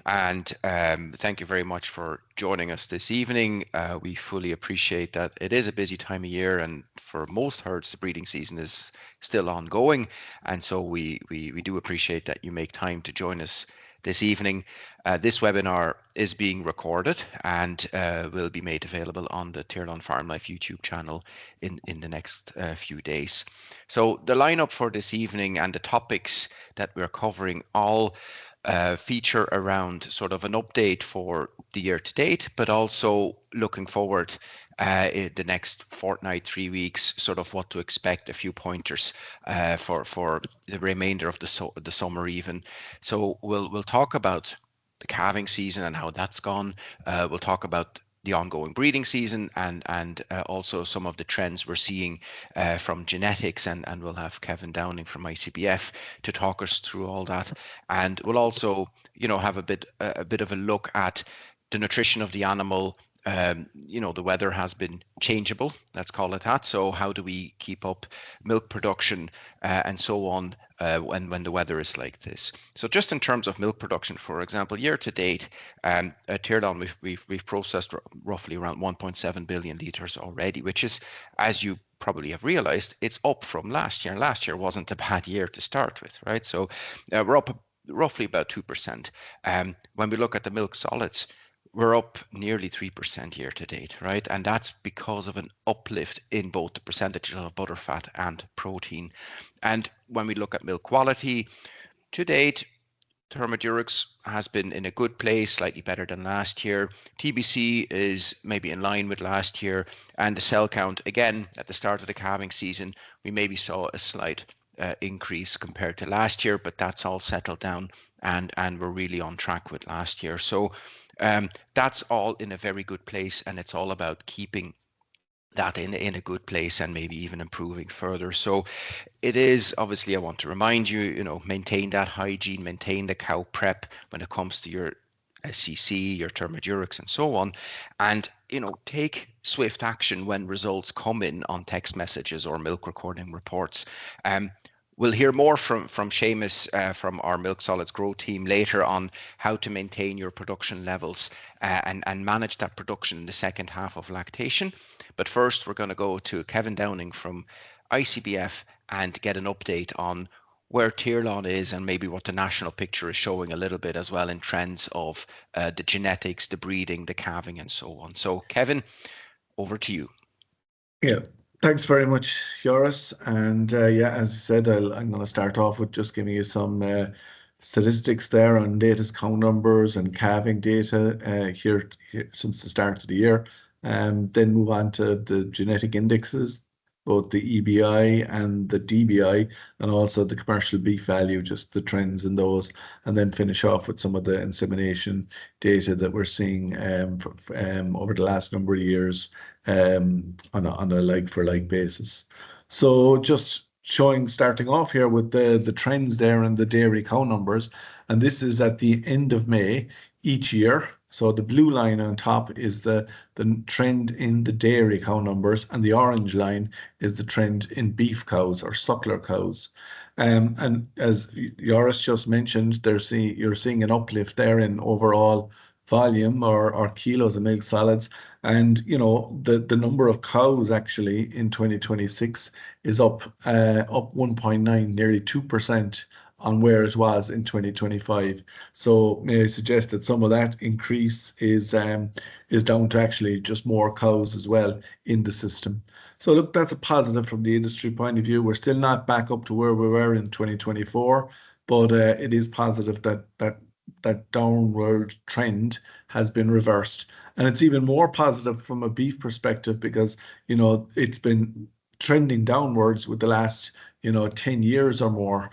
And thank you very much for joining us this evening. We fully appreciate that it is a busy time of year, and for most herds, the breeding season is still ongoing. And so we do appreciate that you make time to join us this evening. This webinar is being recorded and will be made available on the Tirlán Farm Life YouTube channel in the next few days. So the lineup for this evening and the topics that we're covering all feature around sort of an update for the year to date, but also looking forward in the next fortnight, 3 weeks, sort of what to expect, a few pointers for the remainder of the summer even. So we'll talk about the calving season and how that's gone. We'll talk about the ongoing breeding season and also some of the trends we're seeing from genetics, and we'll have Kevin Downing from ICBF to talk us through all that. And we'll also, have a bit of a look at the nutrition of the animal. The weather has been changeable, let's call it that. So how do we keep up milk production and so on when the weather is like this? So just in terms of milk production, for example, year to date, at Tirlán, we've processed roughly around 1.7 billion litres already, which is, as you probably have realized, it's up from last year. Last year wasn't a bad year to start with, right? So we're up roughly about 2%. When we look at the milk solids, we're up nearly 3% year to date, right? And that's because of an uplift in both the percentage of butterfat and protein. And when we look at milk quality, to date, Thermodurix has been in a good place, slightly better than last year. TBC is maybe in line with last year. And the cell count, again, at the start of the calving season, we maybe saw a slight increase compared to last year, but that's all settled down and we're really on track with last year. So that's all in a very good place, and it's all about keeping that in a good place and maybe even improving further. So it is, obviously, I want to remind you, maintain that hygiene, maintain the cow prep when it comes to your SCC, your Thermodurix and so on, and take swift action when results come in on text messages or milk recording reports. We'll hear more from Seamus from our Milk Solids Grow team later on how to maintain your production levels and manage that production in the second half of lactation. But first, we're going to go to Kevin Downing from ICBF and get an update on where Tirlán is and maybe what the national picture is showing a little bit as well in trends of the genetics, the breeding, the calving, and so on. So, Kevin, over to you. Yeah. Thanks very much, Joris. And as you said, I'm going to start off with just giving you some statistics there on latest cow numbers and calving data here since the start of the year. Then move on to the genetic indexes, both the EBI and the DBI, and also the commercial beef value, just the trends in those, and then finish off with some of the insemination data that we're seeing over the last number of years on a like-for-like basis. So just starting off here with the trends there and the dairy cow numbers, and this is at the end of May each year. So the blue line on top is the trend in the dairy cow numbers, and the orange line is the trend in beef cows or suckler cows. And as Joris just mentioned, you're seeing an uplift there in overall volume or kilos of milk solids. And the number of cows actually in 2026 is up 1.9, nearly 2% on where it was in 2025. So may I suggest that some of that increase is down to actually just more cows as well in the system. So look, that's a positive from the industry point of view. We're still not back up to where we were in 2024, but it is positive that downward trend has been reversed. And it's even more positive from a beef perspective because, it's been trending downwards with the last, 10 years or more.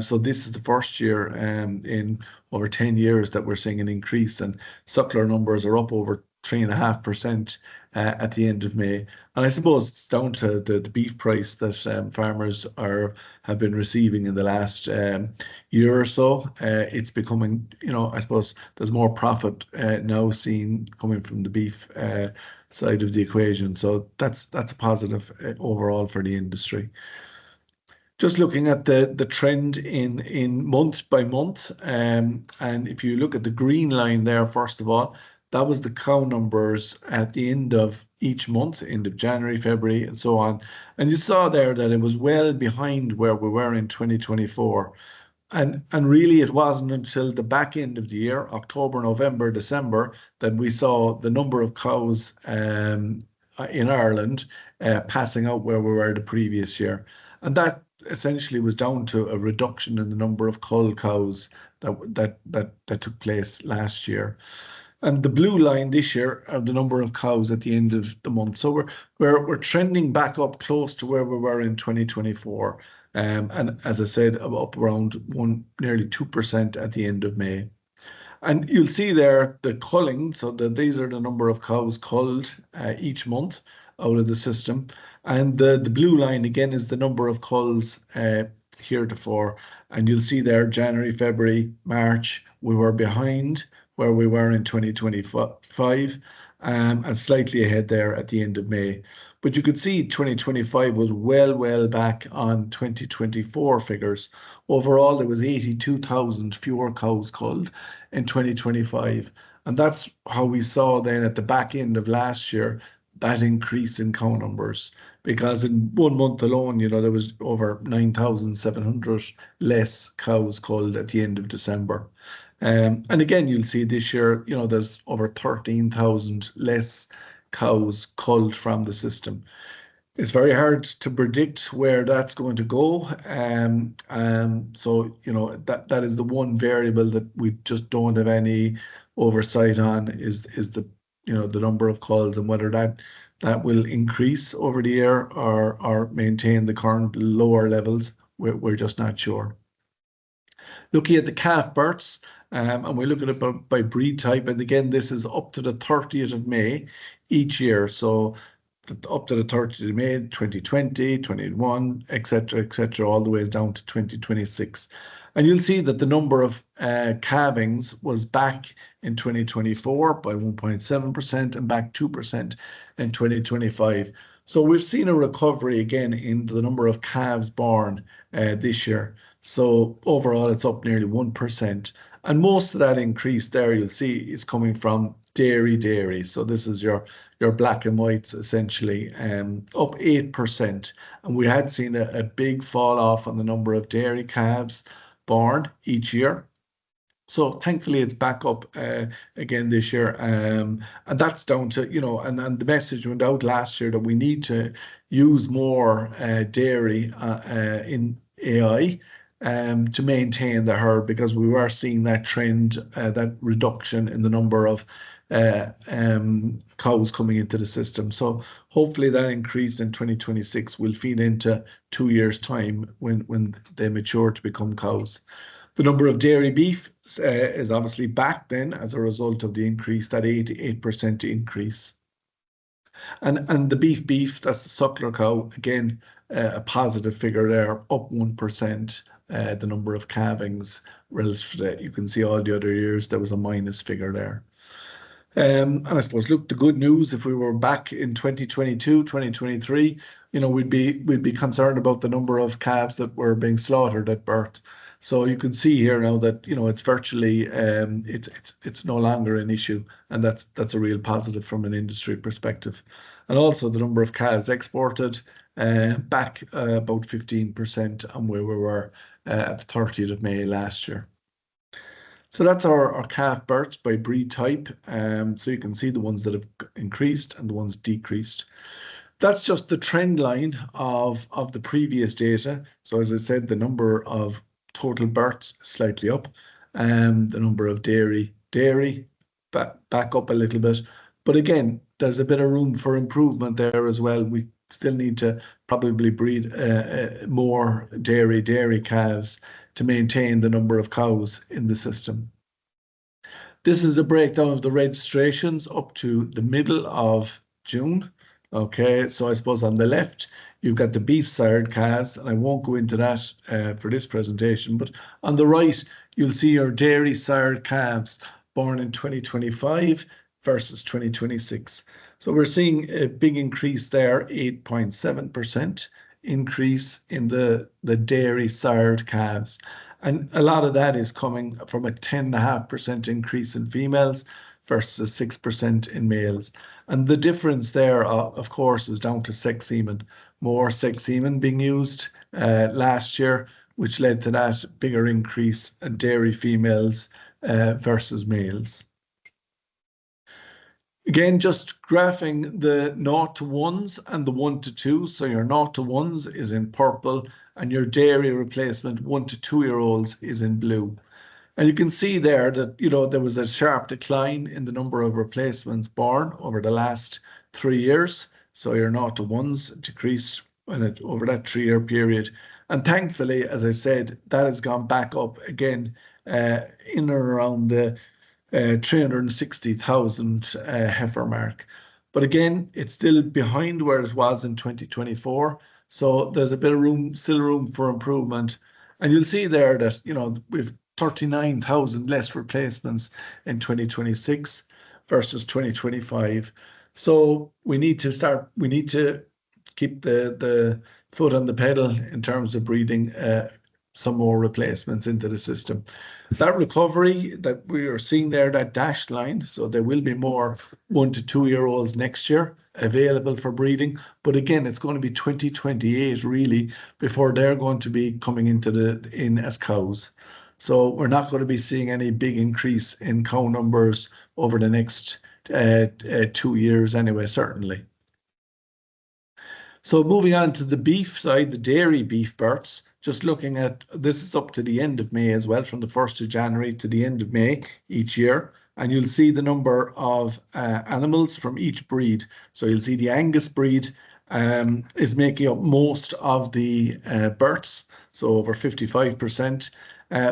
So this is the first year in over 10 years that we're seeing an increase, and suckler numbers are up over 3.5% at the end of May. And I suppose it's down to the beef price that farmers have been receiving in the last year or so. It's becoming, I suppose there's more profit now seen coming from the beef side of the equation. So that's a positive overall for the industry. Just looking at the trend in month by month, and if you look at the green line there, first of all, that was the cow numbers at the end of each month, end of January, February, and so on. And you saw there that it was well behind where we were in 2024. And really, it wasn't until the back end of the year, October, November, December, that we saw the number of cows in Ireland passing out where we were the previous year. And that essentially was down to a reduction in the number of cull cows that took place last year. And the blue line this year are the number of cows at the end of the month. So we're trending back up close to where we were in 2024. And as I said, up around nearly 2% at the end of May. And you'll see there the culling, so that these are the number of cows culled each month out of the system. And the blue line again is the number of culls heretofore. And you'll see there January, February, March, we were behind where we were in 2025 and slightly ahead there at the end of May. But you could see 2025 was well back on 2024 figures. Overall, there was 82,000 fewer cows culled in 2025. And that's how we saw then at the back end of last year that increase in cow numbers. Because in 1 month alone, there was over 9,700 less cows culled at the end of December. And again, you'll see this year, there's over 13,000 less cows culled from the system. It's very hard to predict where that's going to go. So, that is the one variable that we just don't have any oversight on is the number of culls and whether that will increase over the year or maintain the current lower levels. We're just not sure. Looking at the calf births, and we look at it by breed type, and again, this is up to the 30th of May each year. So up to the 30th of May, 2020, 21, etc., all the way down to 2026. And you'll see that the number of calvings was back in 2024 by 1.7% and back 2% in 2025. So we've seen a recovery again in the number of calves born this year. So overall, it's up nearly 1%. And most of that increase there, you'll see, is coming from dairy. So this is your black and whites, essentially, up 8%. And we had seen a big fall off on the number of dairy calves born each year. So thankfully, it's back up again this year. And that's down to, and the message went out last year that we need to use more dairy in AI to maintain the herd, because we were seeing that trend, that reduction in the number of cows coming into the system. So hopefully that increase in 2026 will feed into 2 years' time when they mature to become cows. The number of dairy beef is obviously back then as a result of the increase, that 88% increase. And the beef, that's the suckler cow, again, a positive figure there, up 1%, the number of calvings relative to that. You can see all the other years there was a minus figure there. And I suppose, look, the good news, if we were back in 2022, 2023, we'd be concerned about the number of calves that were being slaughtered at birth. So you can see here now that it's virtually it's no longer an issue, and that's a real positive from an industry perspective. And also the number of calves exported back about 15% on where we were at the 30th of May last year. So that's our calf births by breed type. So you can see the ones that have increased and the ones decreased. That's just the trend line of the previous data. So as I said, the number of total births slightly up, and the number of dairy back up a little bit. But again, there's a bit of room for improvement there as well. We still need to probably breed more dairy calves to maintain the number of cows in the system. This is a breakdown of the registrations up to the middle of June. Okay, so I suppose on the left, you've got the beef sired calves, and I won't go into that for this presentation, but on the right, you'll see your dairy sired calves born in 2025 versus 2026. So we're seeing a big increase there, 8.7% increase in the dairy sired calves. And a lot of that is coming from a 10.5% increase in females versus 6% in males. And the difference there, of course, is down to sex semen. More sex semen being used last year, which led to that bigger increase in dairy females versus males. Again, just graphing the 0 to 1s and the 1 to 2s. So your 0 to 1s is in purple and your dairy replacement 1 to 2-year-olds is in blue. And you can see there that, there was a sharp decline in the number of replacements born over the last 3 years. So your 0 to 1s decreased over that 3-year period. And thankfully, as I said, that has gone back up again in and around the 360,000 heifer mark. But again, it's still behind where it was in 2024. So there's a bit of room, still room for improvement. And you'll see there that, we've 39,000 less replacements in 2026 versus 2025. So we need to keep the foot on the pedal in terms of breeding some more replacements into the system. That recovery that we are seeing there, that dashed line, so there will be more 1 to 2-year-olds next year available for breeding. But again, it's going to be 2028 really before they're going to be coming in as cows. So we're not going to be seeing any big increase in cow numbers over the next 2 years anyway, certainly. So moving on to the beef side, the dairy beef births, just looking at, this is up to the end of May as well, from the 1st of January to the end of May each year. And you'll see the number of animals from each breed. So you'll see the Angus breed is making up most of the births, so over 55%,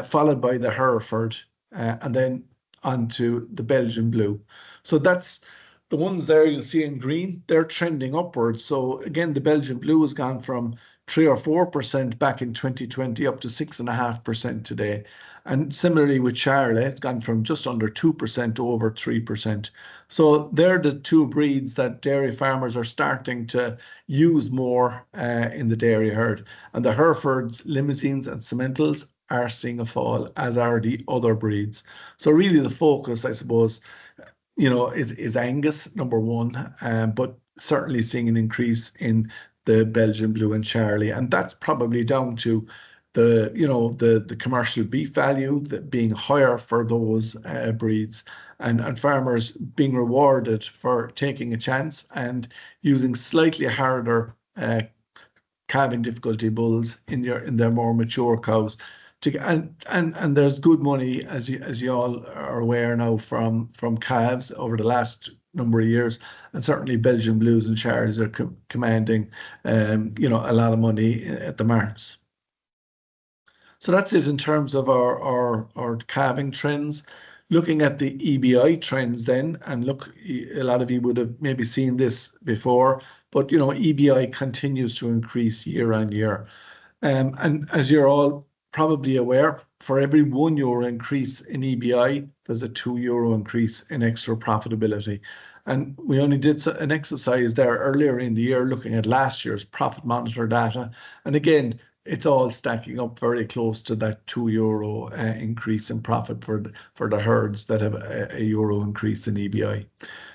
followed by the Hereford, and then onto the Belgian Blue. So that's the ones there you'll see in green, they're trending upwards. So again, the Belgian Blue has gone from 3 or 4% back in 2020 up to 6.5% today. And similarly with Charolais, it's gone from just under 2% to over 3%. So they're the two breeds that dairy farmers are starting to use more in the dairy herd. And the Herefords, Limousines and Simmentals are seeing a fall, as are the other breeds. So really the focus, I suppose, is Angus, number one, but certainly seeing an increase in the Belgian Blue and Charolais. And that's probably down to the commercial beef value that being higher for those breeds, and farmers being rewarded for taking a chance and using slightly harder calving difficulty bulls in their more mature cows. And there's good money, as you all are aware now, from calves over the last number of years, and certainly Belgian Blues and Charolais are commanding a lot of money at the marts. So that's it in terms of our calving trends. Looking at the EBI trends then, and look, a lot of you would have maybe seen this before, but EBI continues to increase year on year. And as you're all probably aware, for every €1 increase in EBI, there's a €2 increase in extra profitability. And we only did an exercise there earlier in the year looking at last year's profit monitor data. And again, it's all stacking up very close to that €2 increase in profit for the herds that have a euro increase in EBI.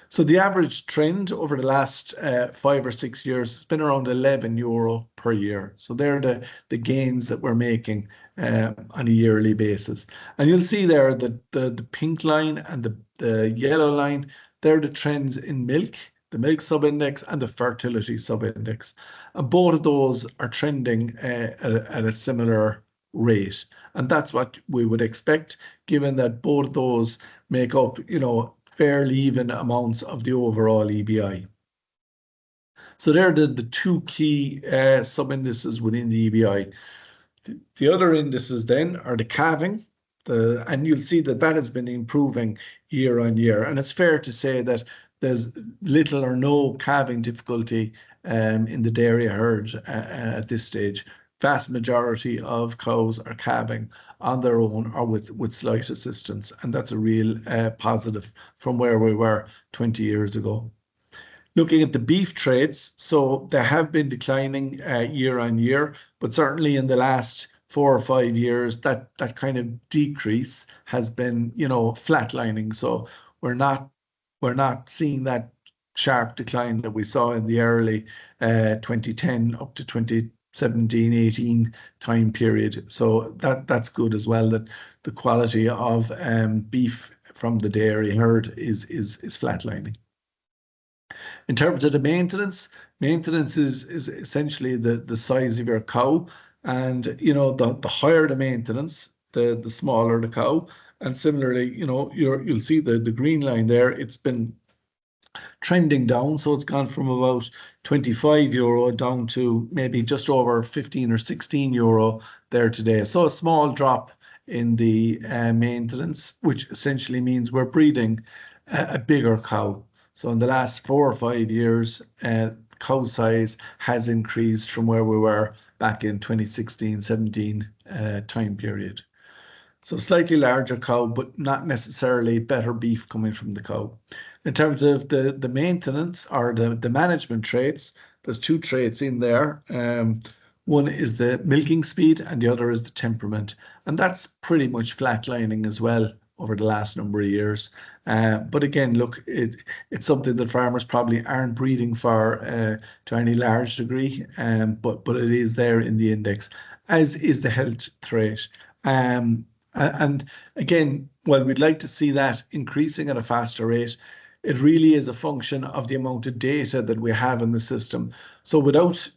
So the average trend over the last 5 or 6 years has been around €11 per year. So they're the gains that we're making on a yearly basis. And you'll see there that the pink line and the yellow line, they're the trends in milk, the milk subindex and the fertility subindex. And both of those are trending at a similar rate. And that's what we would expect, given that both of those make up, fairly even amounts of the overall EBI. So they're the two key sub-indices within the EBI. The other indices then are the calving, and you'll see that has been improving year on year. And it's fair to say that there's little or no calving difficulty in the dairy herd at this stage. Vast majority of cows are calving on their own or with slight assistance, and that's a real positive from where we were 20 years ago. Looking at the beef trades, so they have been declining year on year, but certainly in the last 4 or 5 years, that kind of decrease has been, flatlining. So we're not we're not seeing that sharp decline that we saw in the early 2010 up to 2017, 18 time period. So that's good as well, that the quality of beef from the dairy herd is flatlining. In terms of the maintenance is essentially the size of your cow. And, the higher the maintenance, the smaller the cow. And similarly, you'll see the green line there, it's been trending down. So it's gone from about 25 euro down to maybe just over 15 or 16 euro there today. So a small drop in the maintenance, which essentially means we're breeding a bigger cow. So in the last 4 or 5 years, cow size has increased from where we were back in 2016-17 time period. So slightly larger cow, but not necessarily better beef coming from the cow. In terms of the maintenance or the management traits, there's two traits in there. One is the milking speed and the other is the temperament. And that's pretty much flatlining as well over the last number of years. But again, look, it's something that farmers probably aren't breeding for to any large degree, but it is there in the index, as is the health trait. And again, while we'd like to see that increasing at a faster rate, it really is a function of the amount of data that we have in the system. So without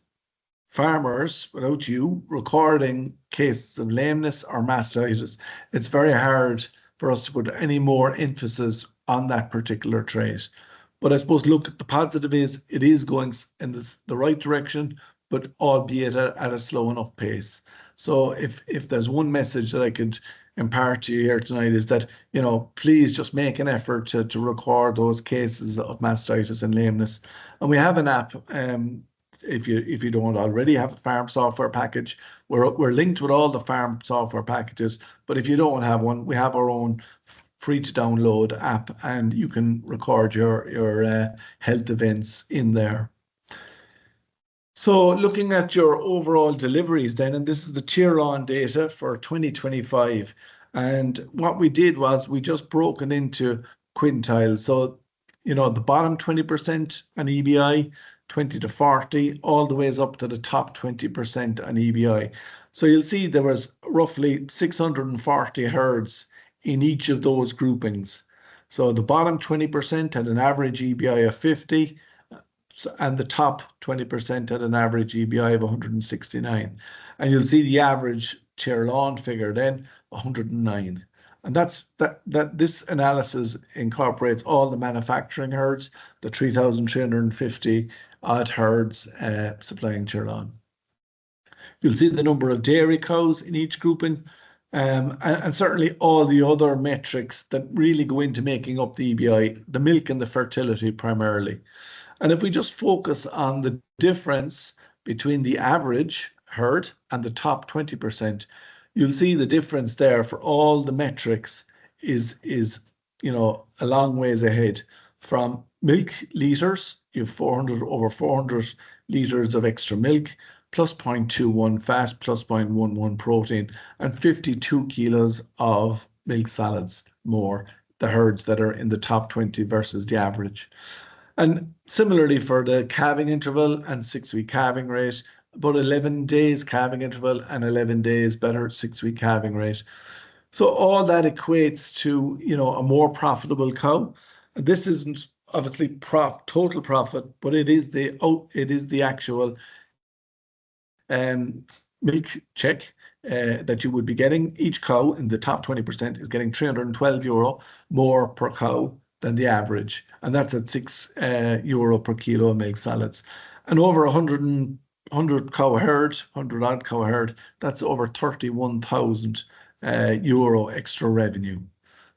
farmers, without you recording cases of lameness or mastitis, it's very hard for us to put any more emphasis on that particular trait. But I suppose, look, the positive is it is going in the right direction, but albeit at a slow enough pace. So if there's one message that I could impart to you here tonight, is that, please just make an effort to record those cases of mastitis and lameness. And we have an app. If you don't already have a farm software package, we're linked with all the farm software packages. But if you don't have one, we have our own free to download app, and you can record your health events in there. So looking at your overall deliveries then, and this is the Tirlán data for 2025. And what we did was we just broke it into quintiles. So, the bottom 20% on EBI, 20 to 40, all the ways up to the top 20% on EBI. So you'll see there was roughly 640 herds in each of those groupings. So the bottom 20% had an average EBI of 50, and the top 20% had an average EBI of 169. And you'll see the average Tirlán figure then, 109. And this analysis incorporates all the manufacturing herds, the 3,350 odd herds supplying Tirlán. You'll see the number of dairy cows in each grouping, and certainly all the other metrics that really go into making up the EBI, the milk and the fertility primarily. And if we just focus on the difference between the average herd and the top 20%, you'll see the difference there for all the metrics is a long ways ahead. From milk litres, you have over 400 litres of extra milk, plus 0.21 fat, plus 0.11 protein, and 52 kilos of milk solids more, the herds that are in the top 20 versus the average. And similarly for the calving interval and 6-week calving rate, about 11 days calving interval and 11 days better 6-week calving rate. So all that equates to, a more profitable cow. This isn't obviously total profit, but it is the actual milk check that you would be getting. Each cow in the top 20% is getting 312 euro more per cow than the average, and that's at 6 euro per kilo of milk solids. And over 100 cow herd, 100 odd cow herd, that's over 31,000 euro extra revenue.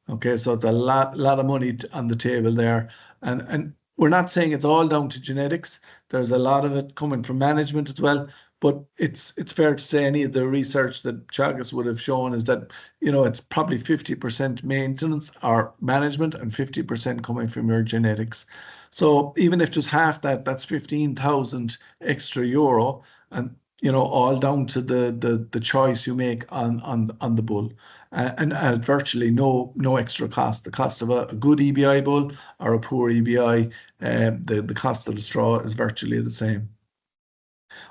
Okay, so it's a lot of money on the table there, and we're not saying it's all down to genetics. There's a lot of it coming from management as well, But it's fair to say any of the research that Chagas would have shown is that, it's probably 50% maintenance or management and 50% coming from your genetics. So even if just half that, that's 15,000 extra euro, and all down to the choice you make on the bull, and at virtually no extra cost. The cost of a good EBI bull or a poor EBI, the cost of the straw is virtually the same.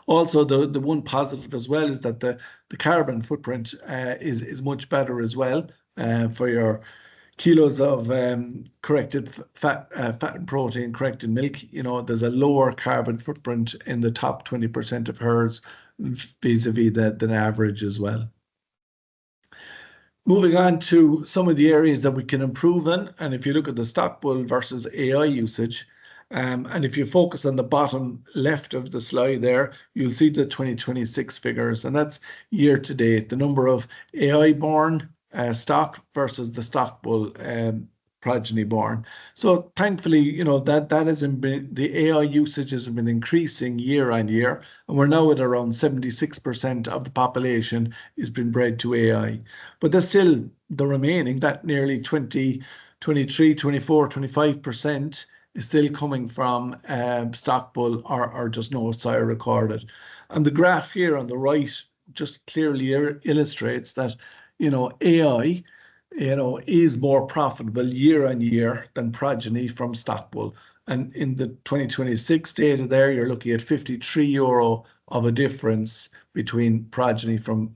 Also, the one positive as well is that the carbon footprint is much better as well, for your kilos of corrected fat and protein, corrected milk. There's a lower carbon footprint in the top 20% of herds vis-a-vis the average as well. Moving on to some of the areas that we can improve in, and if you look at the stock bull versus AI usage, and if you focus on the bottom left of the slide there, you'll see the 2026 figures, and that's year to date, the number of AI born stock versus the stock bull progeny born. So thankfully, that hasn't been, the AI usage has been increasing year on year, and we're now at around 76% of the population is been bred to AI. But there's still the remaining, that nearly 20, 23, 24, 25% is still coming from stock bull or just no sire recorded. And the graph here on the right just clearly illustrates that, AI, is more profitable year on year than progeny from stock bull. And in the 2026 data there, you're looking at 53 euro of a difference between progeny from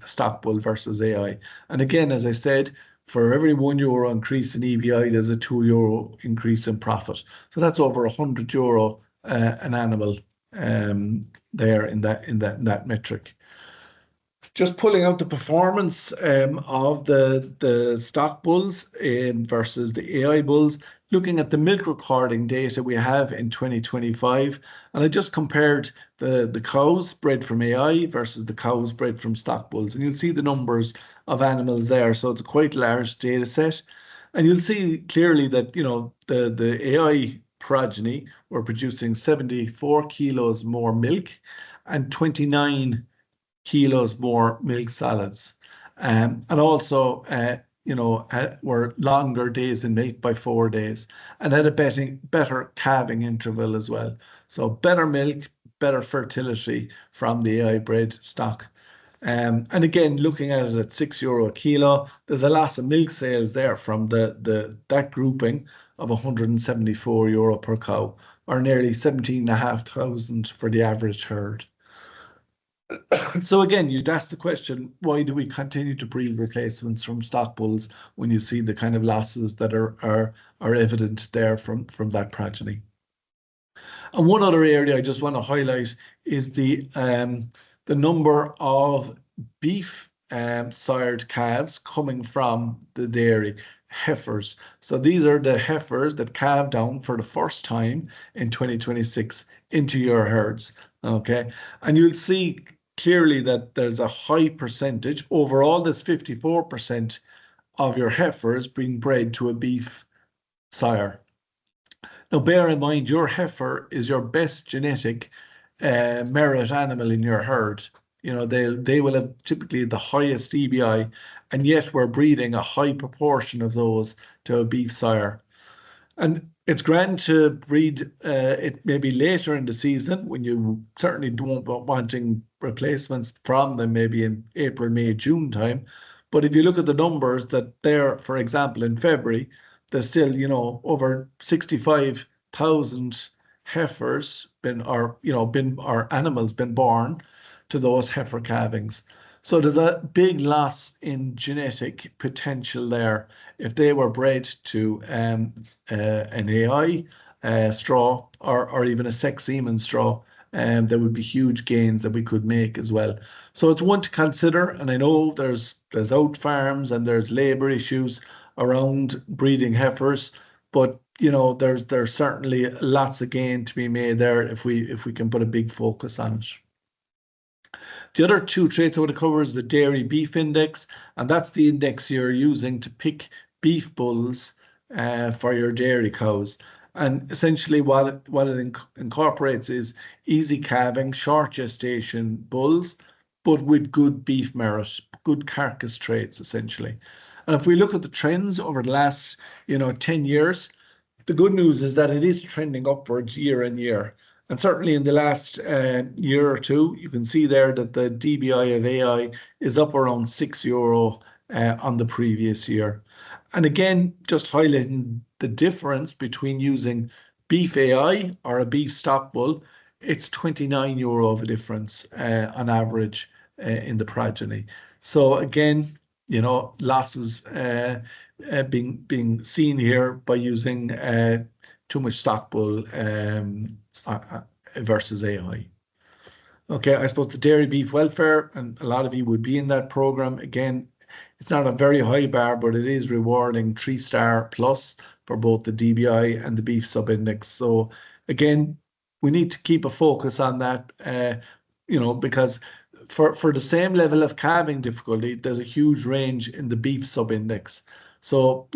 stock bull versus AI. And again, as I said, for every €1 increase in EBI, there's a €2 increase in profit. So that's over €100 an animal there in that metric. Just pulling out the performance of the stock bulls versus the AI bulls, looking at the milk recording data we have in 2025, and I just compared the cows bred from AI versus the cows bred from stock bulls, and you'll see the numbers of animals there. So it's a quite large data set, and you'll see clearly that the AI progeny were producing 74 kilos more milk and 29 kilos more milk solids, and also were longer days in milk by 4 days, and had a better calving interval as well. So better milk, better fertility from the AI bred stock. And again, looking at it at €6 a kilo, there's a loss of milk sales there from that grouping of €174 per cow, or nearly 17,500 for the average herd. So again, you'd ask the question, why do we continue to breed replacements from stock bulls when you see the kind of losses that are evident there from that progeny? And one other area I just want to highlight is the number of beef sired calves coming from the dairy heifers. So these are the heifers that calved down for the first time in 2026 into your herds. Okay, and you'll see clearly that there's a high percentage, overall there's 54% of your heifers being bred to a beef sire. Now bear in mind, your heifer is your best genetic merit animal in your herd. They will have typically the highest EBI, and yet we're breeding a high proportion of those to a beef sire. And it's grand to breed it maybe later in the season when you certainly don't wanting replacements from them, maybe in April, May, June time. But if you look at the numbers that there, for example, in February, there's still, over 65,000 heifers or animals been born to those heifer calvings. So there's a big loss in genetic potential there. If they were bred to an AI straw or even a sex semen straw, there would be huge gains that we could make as well. So it's one to consider, and I know there's out farms and there's labour issues around breeding heifers, but there's certainly lots of gain to be made there if we can put a big focus on it. The other two traits I want to cover is the dairy beef index, and that's the index you're using to pick beef bulls for your dairy cows. And essentially what it incorporates is easy calving, short gestation bulls, but with good beef merit, good carcass traits, essentially. And if we look at the trends over the last, 10 years, the good news is that it is trending upwards year on year. And certainly in the last year or two, you can see there that the DBI of AI is up around €6 on the previous year. And again, just highlighting the difference between using beef AI or a beef stock bull, it's €29 of a difference on average in the progeny. So again, losses being seen here by using too much stock bull versus AI. Okay, I suppose the dairy beef welfare, and a lot of you would be in that program. Again, it's not a very high bar, but it is rewarding 3-star plus for both the DBI and the beef subindex. So again, we need to keep a focus on that, because for the same level of calving difficulty, there's a huge range in the beef subindex. So,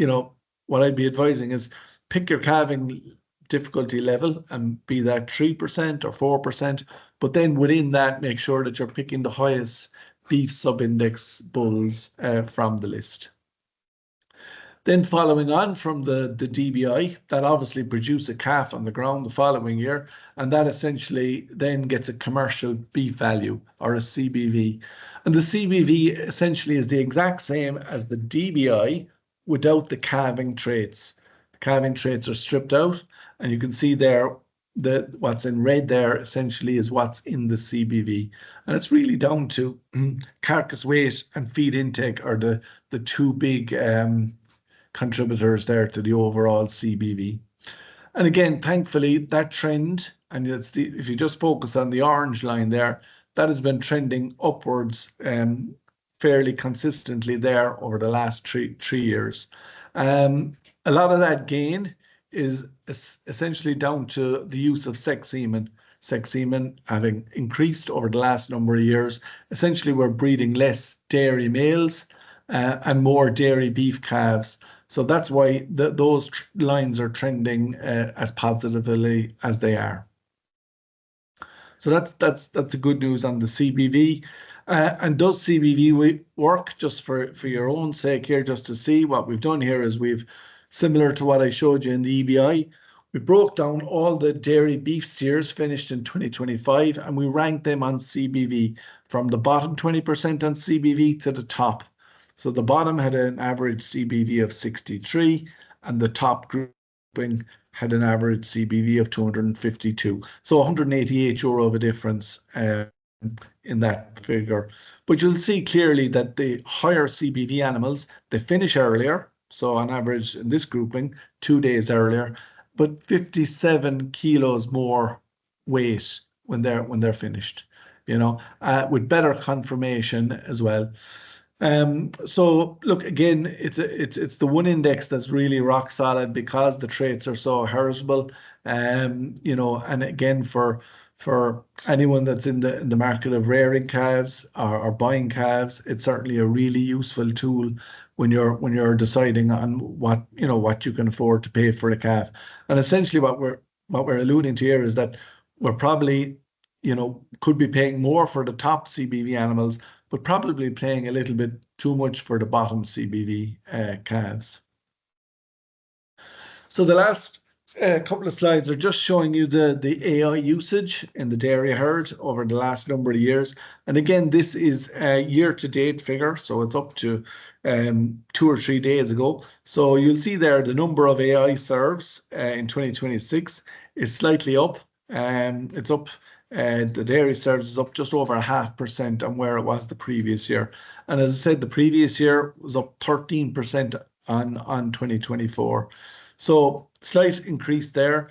what I'd be advising is pick your calving difficulty level and be that 3% or 4%, but then within that, make sure that you're picking the highest beef subindex bulls from the list. Then following on from the DBI, that obviously produce a calf on the ground the following year, and that essentially then gets a commercial beef value or a CBV. And the CBV essentially is the exact same as the DBI without the calving traits. The calving traits are stripped out, and you can see there that what's in red there essentially is what's in the CBV. And it's really down to carcass weight and feed intake are the two big contributors there to the overall CBV. And again, thankfully, that trend, and if you just focus on the orange line there, that has been trending upwards fairly consistently there over the last three years. A lot of that gain is essentially down to the use of sex semen. Sex semen having increased over the last number of years. Essentially, we're breeding less dairy males and more dairy beef calves. So that's why those lines are trending as positively as they are. So that's the good news on the CBV. And does CBV work? Just for your own sake here, just to see what we've done here is we've, similar to what I showed you in the EBI, we broke down all the dairy beef steers finished in 2025 and we ranked them on CBV from the bottom 20% on CBV to the top. So the bottom had an average CBV of 63 and the top grouping had an average CBV of 252. So €188 of a difference in that figure. But you'll see clearly that the higher CBV animals, they finish earlier. So on average in this grouping, 2 days earlier, but 57 kilos more weight when they're finished, with better conformation as well. So look, again, it's the one index that's really rock solid because the traits are so heritable. And again, for anyone that's in the market of rearing calves or buying calves, it's certainly a really useful tool when you're deciding on what you can afford to pay for a calf. And essentially what we're alluding to here is that we're probably could be paying more for the top CBV animals, but probably paying a little bit too much for the bottom CBV calves. So the last couple of slides are just showing you the AI usage in the dairy herd over the last number of years. And again, this is a year-to-date figure, so it's up to 2 or 3 days ago. So you'll see there the number of AI serves in 2026 is slightly up. It's up. The dairy serves is up just over 0.5% on where it was the previous year. And as I said, the previous year was up 13% on 2024. So slight increase there.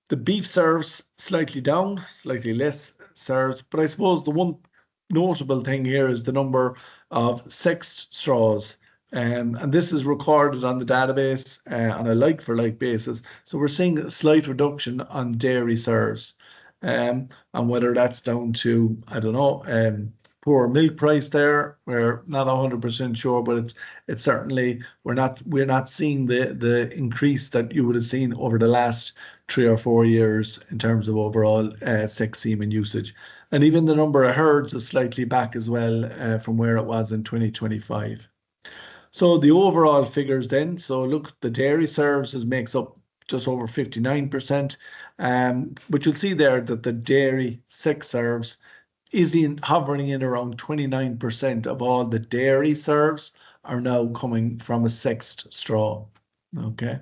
The beef serves slightly down, slightly less serves. But I suppose the one notable thing here is the number of sexed straws. And this is recorded on the database on a like-for-like basis. So we're seeing a slight reduction on dairy serves. And whether that's down to, I don't know, poor milk price there. We're not 100% sure, but it's certainly we're not seeing the increase that you would have seen over the last 3 or 4 years in terms of overall sex semen usage. And even the number of herds is slightly back as well from where it was in 2025. So the overall figures then, so look, the dairy services makes up just over 59%. But you'll see there that the dairy sex serves is hovering in around 29% of all the dairy serves are now coming from a sexed straw. Okay.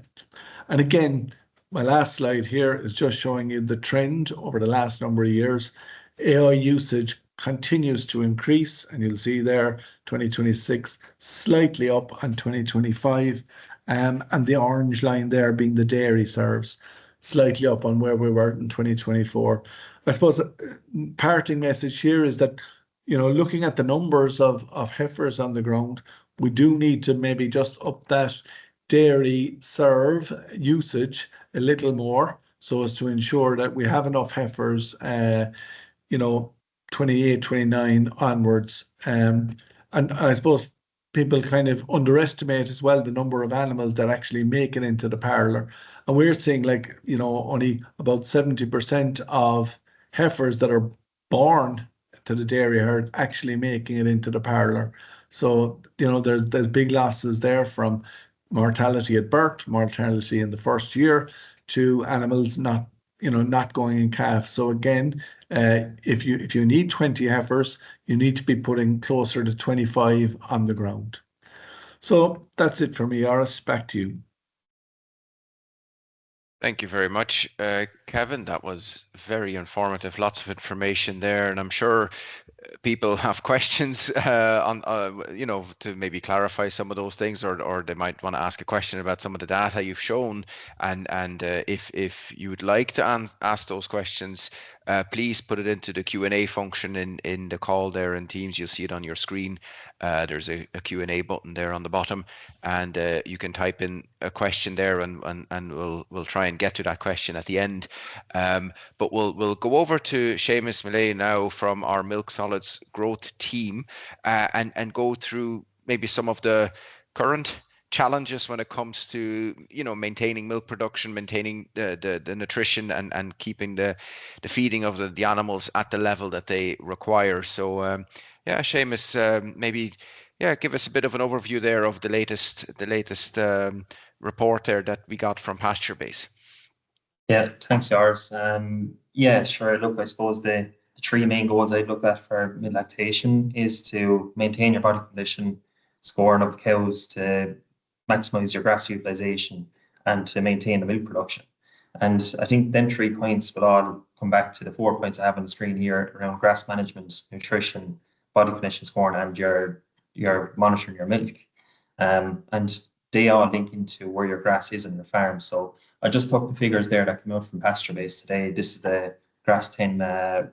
And again, my last slide here is just showing you the trend over the last number of years. AI usage continues to increase, and you'll see there 2026 slightly up on 2025, and the orange line there being the dairy serves, slightly up on where we were in 2024. I suppose parting message here is that, looking at the numbers of heifers on the ground, we do need to maybe just up that dairy serve usage a little more so as to ensure that we have enough heifers, 28, 29 onwards. And I suppose people kind of underestimate as well the number of animals that actually make it into the parlour. And we're seeing only about 70% of heifers that are born to the dairy herd actually making it into the parlour. So, there's big losses there from mortality at birth, mortality in the first year, to animals not going in calf. So again, if you need 20 heifers, you need to be putting closer to 25 on the ground. So that's it for me, Aris. Back to you. Thank you very much, Kevin. That was very informative. Lots of information there, and I'm sure people have questions on, to maybe clarify some of those things, or they might want to ask a question about some of the data you've shown. And if you would like to ask those questions, please put it into the Q&A function in the call there in Teams. You'll see it on your screen. There's a Q&A button there on the bottom, and you can type in a question there, and we'll try and get to that question at the end. But we'll go over to Seamus Millay now from our Milk Solids growth team, and go through maybe some of the current challenges when it comes to maintaining milk production, maintaining the nutrition, and keeping the feeding of the animals at the level that they require. So Seamus, maybe give us a bit of an overview there of the latest report there that we got from PastureBase. Yeah, thanks, Joris. Yeah, sure. Look, I suppose the three main goals I'd look at for mid-lactation is to maintain your body condition scoring of the cows, to maximize your grass utilization, and to maintain the milk production. And I think them 3 points will all come back to the 4 points I have on the screen here around grass management, nutrition, body condition scoring, and your monitoring your milk. And they all link into where your grass is in your farm. So I just took the figures there that came out from PastureBase today. This is the Grass 10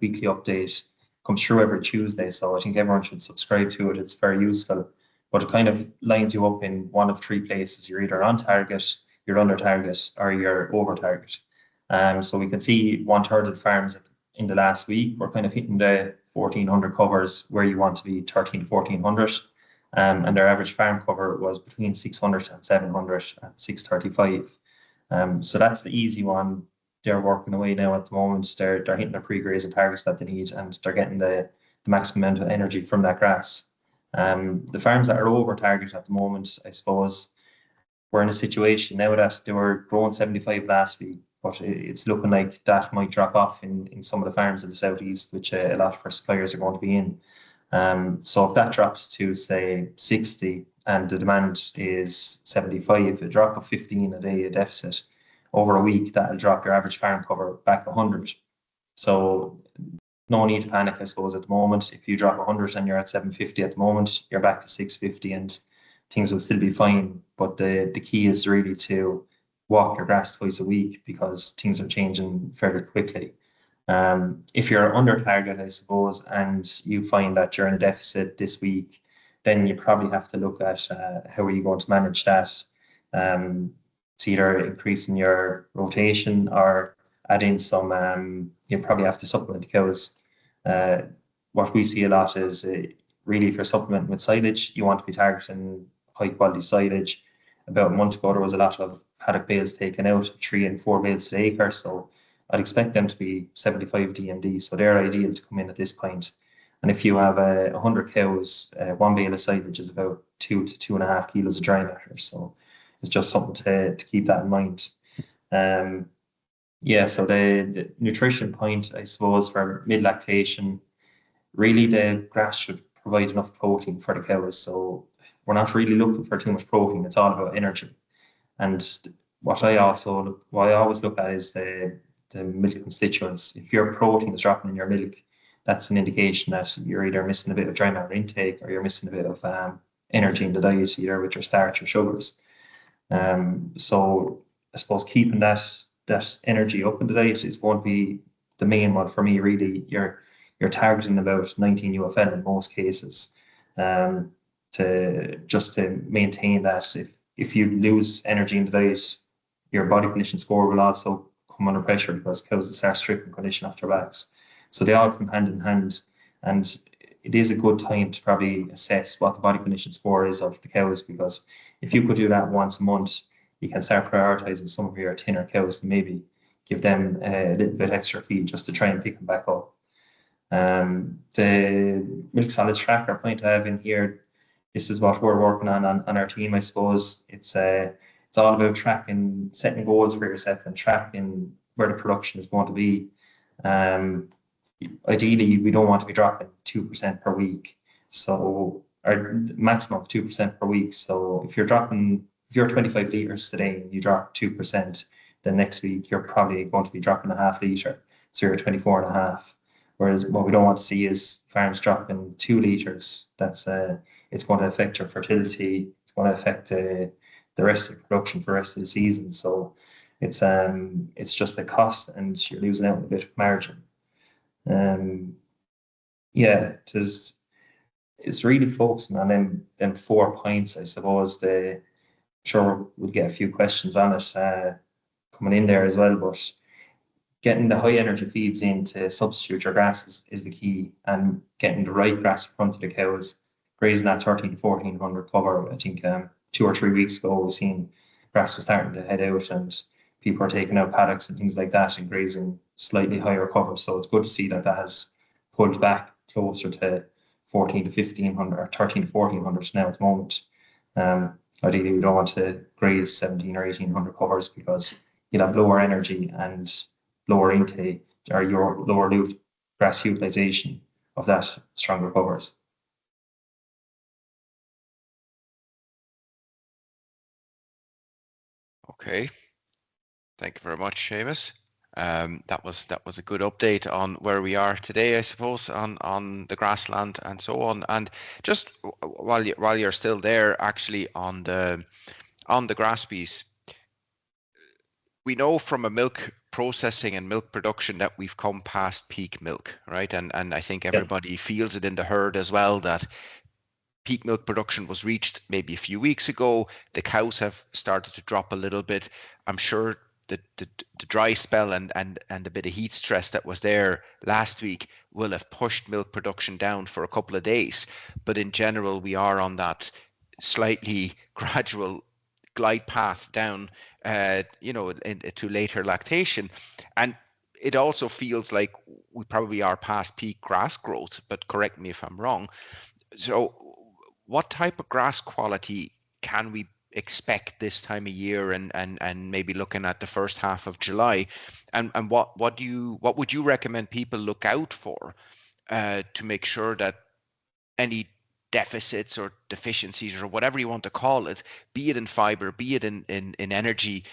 weekly update. Comes through every Tuesday, so I think everyone should subscribe to it. It's very useful. But it kind of lines you up in one of 3 places. You're either on target, you're under target, or you're over target. So we can see 1/3 of the farms in the last week we're kind of hitting the 1,400 covers where you want to be, 13 to 1,400. And their average farm cover was between 600 and 700 at 635. So that's the easy one. They're working away now at the moment. They're hitting their pre-grazing targets that they need, and they're getting the maximum amount of energy from that grass. The farms that are over target at the moment, I suppose, we're in a situation now that they were growing 75 last week, but it's looking like that might drop off in some of the farms in the southeast, which a lot of our suppliers are going to be in. So if that drops to, say, 60 and the demand is 75, a drop of 15 a day, a deficit over a week, that'll drop your average farm cover back 100. So no need to panic, I suppose, at the moment. If you drop 100 and you're at 750 at the moment, you're back to 650 and things will still be fine. But the key is really to walk your grass twice a week, because things are changing fairly quickly. If you're under target, I suppose, and you find that you're in a deficit this week, then you probably have to look at how are you going to manage that. It's either increasing your rotation or add in some, you probably have to supplement the cows what we see a lot is really if you're supplementing with silage, you want to be targeting high quality silage. About a month ago, there was a lot of paddock bales taken out, 3 and 4 bales to the acre. So I'd expect them to be 75 DMD. So they're ideal to come in at this point. And if you have 100 cows, 1 bale of silage is about 2 to 2.5 kilos of dry matter. So it's just something to keep that in mind. Yeah, so the nutrition point, I suppose, for mid lactation, really the grass should provide enough protein for the cows. So we're not really looking for too much protein. It's all about energy. And what I always look at is the milk constituents. If your protein is dropping in your milk, that's an indication that you're either missing a bit of dry matter intake or you're missing a bit of energy in the diet, either with your starch or sugars. So I suppose keeping that energy up in the diet is going to be the main one for me. Really, you're targeting about 19 UFL in most cases, to maintain that. If you lose energy in the diet, your body condition score will also come under pressure because cows start stripping condition off their backs. So they all come hand in hand, and it is a good time to probably assess what the body condition score is of the cows, because if you could do that once a month, you can start prioritizing some of your thinner cows and maybe give them a little bit extra feed just to try and pick them back up. The milk solids tracker point I have in here, this is what we're working on our team, I suppose. It's all about tracking, setting goals for yourself and tracking where the production is going to be. Ideally, we don't want to be dropping 2% per week. So our maximum of 2% per week. So if you're 25 litres today and you drop 2%, then next week you're probably going to be dropping a half litre. So you're 24 and a half. Whereas what we don't want to see is farms dropping 2 litres. It's going to affect your fertility. It's going to affect the rest of the production for the rest of the season. So it's just a cost, and you're losing out on a bit of margin. Yeah, it's really focusing on them 4 points, I suppose. Sure, we'll get a few questions on it coming in there as well, but getting the high energy feeds in to substitute your grass is the key, and getting the right grass in front of the cows, grazing that 13 to 1400 cover. I think 2 or 3 weeks ago we've seen grass was starting to head out and people are taking out paddocks and things like that and grazing slightly higher cover. So it's good to see that has pulled back closer to 14 to 1500 or 13 to 1400 now at the moment. Ideally, we don't want to graze 17 or 1800 covers because you'll have lower energy and lower intake, or your lower grass utilization of that stronger covers. Okay, thank you very much, Seamus. That was a good update on where we are today, I suppose, on the grassland and so on. And just while you're still there, actually on the grass piece, we know from a milk processing and milk production that we've come past peak milk, right? And I think everybody feels it in the herd as well, that peak milk production was reached maybe a few weeks ago. The cows have started to drop a little bit. I'm sure the dry spell and a bit of heat stress that was there last week will have pushed milk production down for a couple of days. But in general, we are on that slightly gradual glide path down, to later lactation. And it also feels like we probably are past peak grass growth, but correct me if I'm wrong. So what type of grass quality can we expect this time of year, and maybe looking at the first half of July, and what would you recommend people look out for to make sure that any deficits or deficiencies or whatever you want to call it, be it in fiber, be it in energy,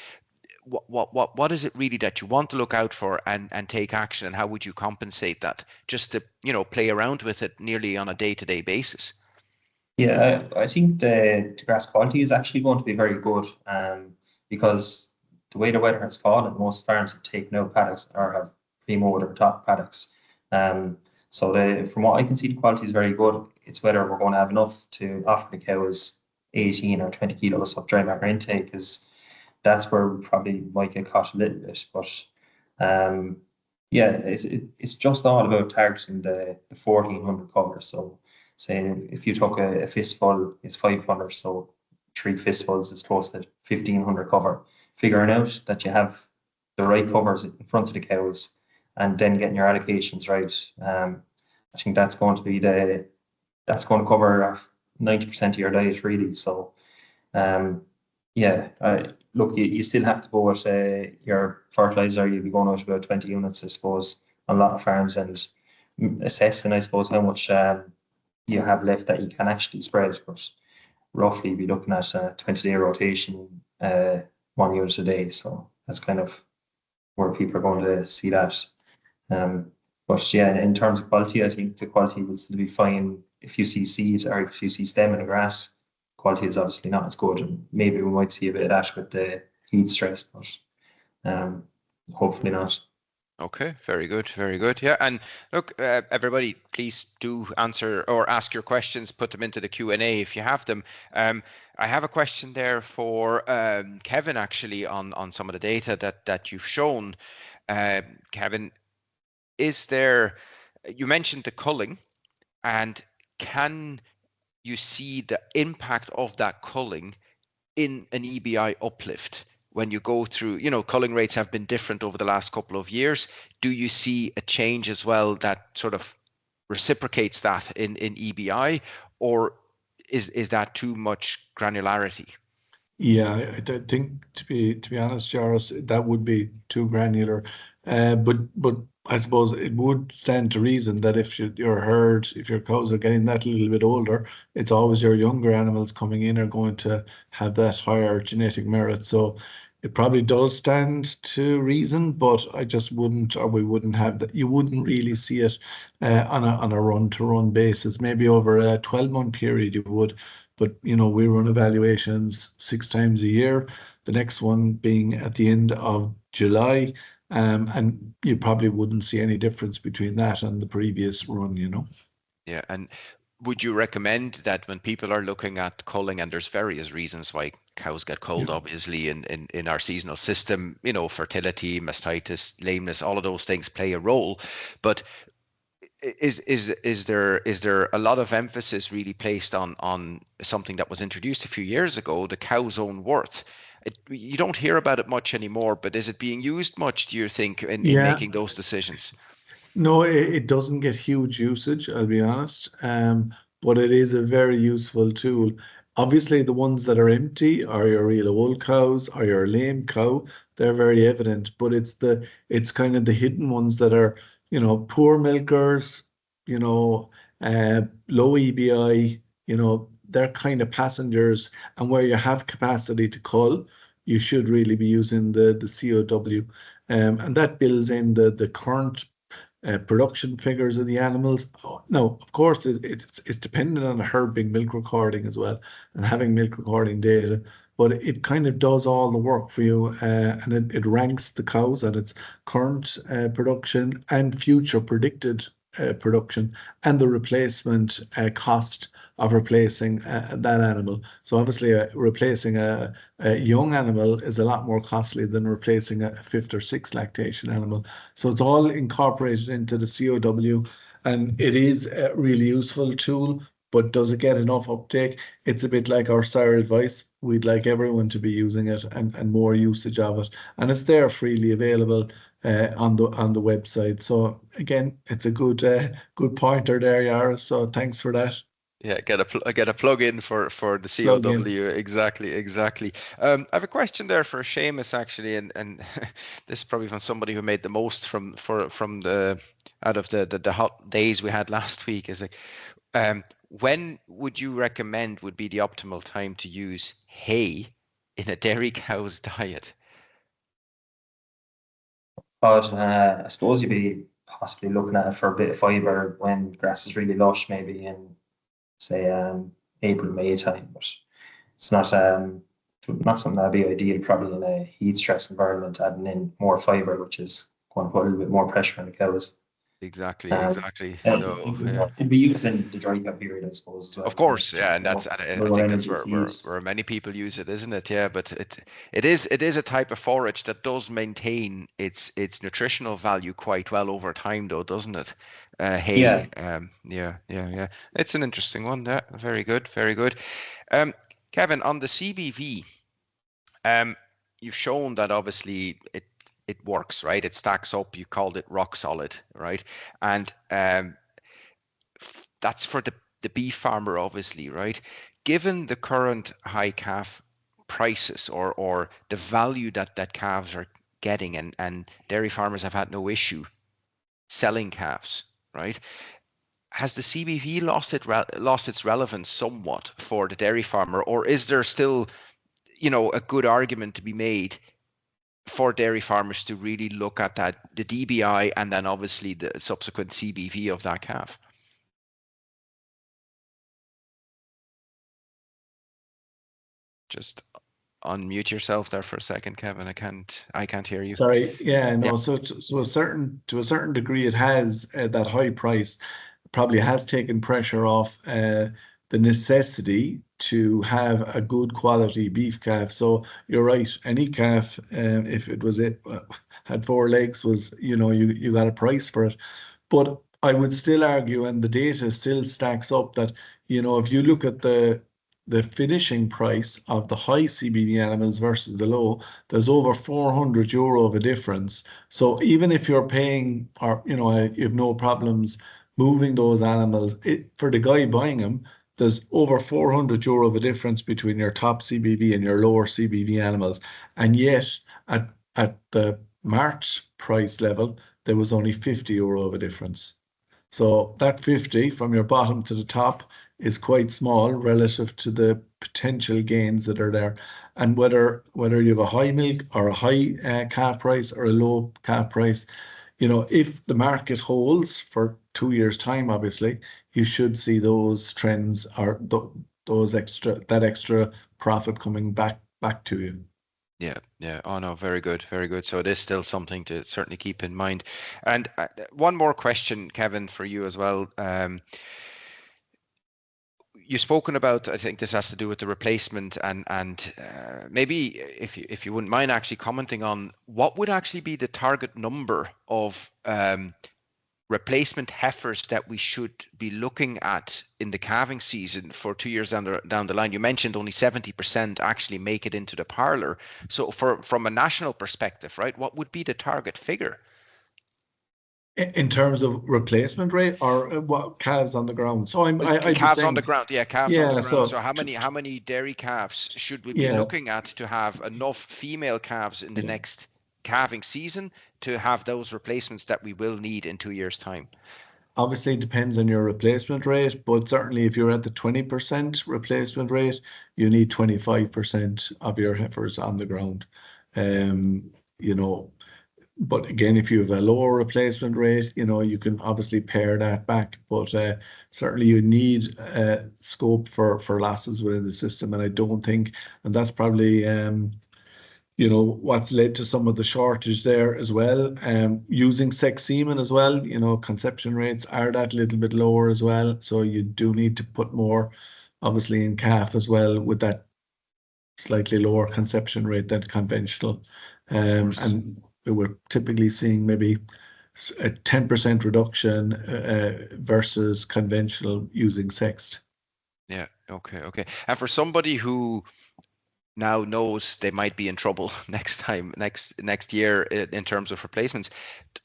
what is it really that you want to look out for and take action, and how would you compensate that, just to play around with it nearly on a day-to-day basis? Yeah, I think the grass quality is actually going to be very good, because the way the weather has fallen, most farms have taken out paddocks or have pre-mowed or top paddocks. So from what I can see, the quality is very good. It's whether we're going to have enough to offer the cows 18 or 20 kilos of dry matter intake, because that's where we probably might get caught a little bit. But Yeah, it's just all about targeting the 1400 cover. So say if you took a fistful, it's 500, so 3 fistfuls is close to 1500 cover. Figuring out that you have the right covers in front of the cows and then getting your allocations right. I think that's going to be that's going to cover 90% of your diet really. So um, yeah, look, you still have to go with your fertilizer. You'll be going out about 20 units, I suppose, on a lot of farms, and assessing, I suppose, how much you have left that you can actually spread. But roughly, be looking at a 20-day rotation, 1 unit a day. So that's kind of where people are going to see that. Um, but yeah, in terms of quality, I think the quality will still be fine. If you see seed or if you see stem in the grass, quality is obviously not as good. And maybe we might see a bit of that with the heat stress, but um, hopefully not. Okay, very good, very good. Yeah, and look, everybody, please do answer or ask your questions. Put them into the Q&A if you have them. I have a question there for Kevin, actually, on some of the data that you've shown. Kevin, is there? You mentioned the culling, and can you see the impact of that culling in an EBI uplift? When you go through, culling rates have been different over the last couple of years. Do you see a change as well that sort of reciprocates that in EBI, or is that too much granularity? Yeah, I don't think, to be honest, Joris, that would be too granular. But I suppose it would stand to reason that if your herd, if your cows are getting that little bit older, it's always your younger animals coming in are going to have that higher genetic merit. So it probably does stand to reason, but I just wouldn't, or we wouldn't have that. You wouldn't really see it on a run-to-run basis. Maybe over a 12-month period you would. But we run evaluations 6 times a year. The next one being at the end of July, and you probably wouldn't see any difference between that and the previous run. Yeah, and would you recommend that when people are looking at culling, and there's various reasons why cows get culled, Yeah. obviously, in our seasonal system, fertility, mastitis, lameness, all of those things play a role. But is there a lot of emphasis really placed on something that was introduced a few years ago, the cow's own worth? You don't hear about it much anymore, but is it being used much, do you think, in Yeah, making those decisions? no, it doesn't get huge usage, I'll be honest. But it is a very useful tool. Obviously, the ones that are empty are your real old cows or your lame cow. They're very evident, but it's kind of the hidden ones that are, poor milkers, you know, low EBI, they're kind of passengers. And where you have capacity to cull, you should really be using the COW. And that builds in the current production figures of the animals. Oh, now, of course, it's dependent on a herd being milk recording as well and having milk recording data, but it kind of does all the work for you, and it ranks the cows at its current production and future predicted production and the replacement cost of replacing that animal. So obviously, replacing a young animal is a lot more costly than replacing a fifth or sixth lactation animal. So it's all incorporated into the COW, and it is a really useful tool. But does it get enough uptake? It's a bit like our sire advice. We'd like everyone to be using it and more usage of it. And it's there freely available on the website. So again, it's a good pointer there, Yara. So thanks for that. Yeah, get a plug in for the Plug in. COW. Exactly, exactly. I have a question there for Seamus, actually, and this is probably from somebody who made the most from the out of the hot days we had last week. Is like, when would you recommend would be the optimal time to use hay in a dairy cow's diet? But I suppose you'd be possibly looking at it for a bit of fibre when grass is really lush, maybe in say April, May time. But it's not something that'd be ideal probably in a heat stress environment, adding in more fibre, which is going to put a little bit more pressure on the cows. Exactly, Um, exactly. and So yeah. it'd be used in the dry cap period, I suppose, as well. Of course, yeah, Just and that's I lower think that's energy where, fees. where many people use it, isn't it? Yeah, but it is a type of forage that does maintain its nutritional value quite well over time, though, doesn't it? Hay, Yeah, yeah, yeah, yeah. It's an interesting one. Yeah, very good, very good. Um, Kevin, on the CBV, um, you've shown that obviously it works, right? It stacks up. You called it rock solid, right? And that's for the beef farmer, obviously, right? Given the current high calf prices or the value that calves are getting, and dairy farmers have had no issue selling calves, right? Has the CBV lost its relevance somewhat for the dairy farmer, or is there still, a good argument to be made for dairy farmers to really look at that, the DBI, and then obviously the subsequent CBV of that calf? Just unmute yourself there for a second, Kevin. I can't hear you. Sorry, yeah, Yeah. no. So to a certain degree, it has that high price probably has taken pressure off the necessity to have a good quality beef calf. So you're right. Any calf, if it was had four legs, was you got a price for it. But I would still argue, and the data still stacks up that if you look at the finishing price of the high CBD animals versus the low, there's over €400 of a difference. So even if you're paying, or you have no problems moving those animals, for the guy buying them, there's over €400 of a difference between your top CBV and your lower CBV animals, and yet at the March price level, there was only €50 of a difference. So that 50 from your bottom to the top is quite small relative to the potential gains that are there. And whether you have a high milk or a high calf price or a low calf price, if the market holds for 2 years' time, obviously, you should see those trends or those that extra profit coming back to you. Yeah, yeah. Oh no, very good, very good. So it is still something to certainly keep in mind. And one more question, Kevin, for you as well. You've spoken about, I think this has to do with the replacement, and maybe if you wouldn't mind actually commenting on what would actually be the target number of replacement heifers that we should be looking at in the calving season for 2 years down the line. You mentioned only 70% actually make it into the parlor. So from a national perspective, right, what would be the target figure? In terms of replacement rate or what calves on the ground. So I'd be Calves on the saying, ground, yeah, calves on the yeah, ground. So so how many dairy calves should we be yeah, looking at to have enough female calves in the yeah. next calving season to have those replacements that we will need in 2 years' time? Obviously it depends on your replacement rate, but certainly if you're at the 20% replacement rate, you need 25% of your heifers on the ground. Um, you know, but again, if you have a lower replacement rate, you can obviously pare that back. But certainly you need scope for losses within the system, and I don't think, and that's probably what's led to some of the shortage there as well. Using sex semen as well, conception rates are that little bit lower as well. So you do need to put more, obviously, in calf as well with that slightly lower conception rate than conventional. Of course. And we're typically seeing maybe a 10% reduction versus conventional using sexed. Yeah. Okay. Okay. And for somebody who now knows they might be in trouble next year in terms of replacements,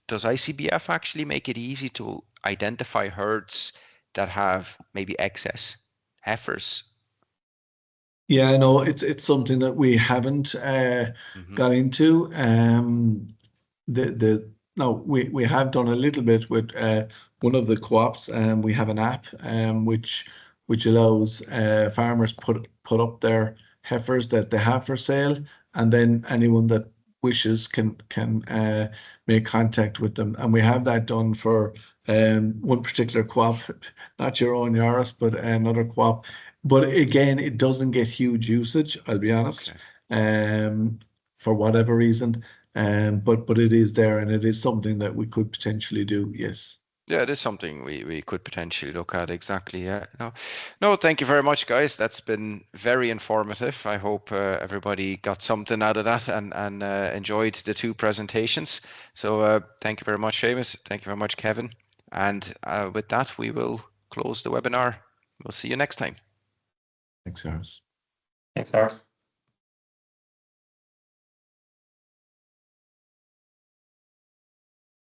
does ICBF actually make it easy to identify herds that have maybe excess heifers? Yeah, no, it's something that we haven't Hmm. got into. The No, we have done a little bit with one of the co-ops. We have an app which allows farmers put up their heifers that they have for sale, and then anyone that wishes can make contact with them. And we have that done for one particular co-op, not your own Yaris, but another co-op. But again, it doesn't get huge usage, I'll be honest, Okay. um, for whatever reason. But it is there, and it is something that we could potentially do. Yes. Yeah, it is something we could potentially look at. Exactly. Yeah. No, thank you very much, guys. That's been very informative. I hope everybody got something out of that and enjoyed the 2 presentations. So thank you very much, Seamus. Thank you very much, Kevin. And with that, we will close the webinar. We'll see you next time. Thanks, Harris. Thanks, Ars.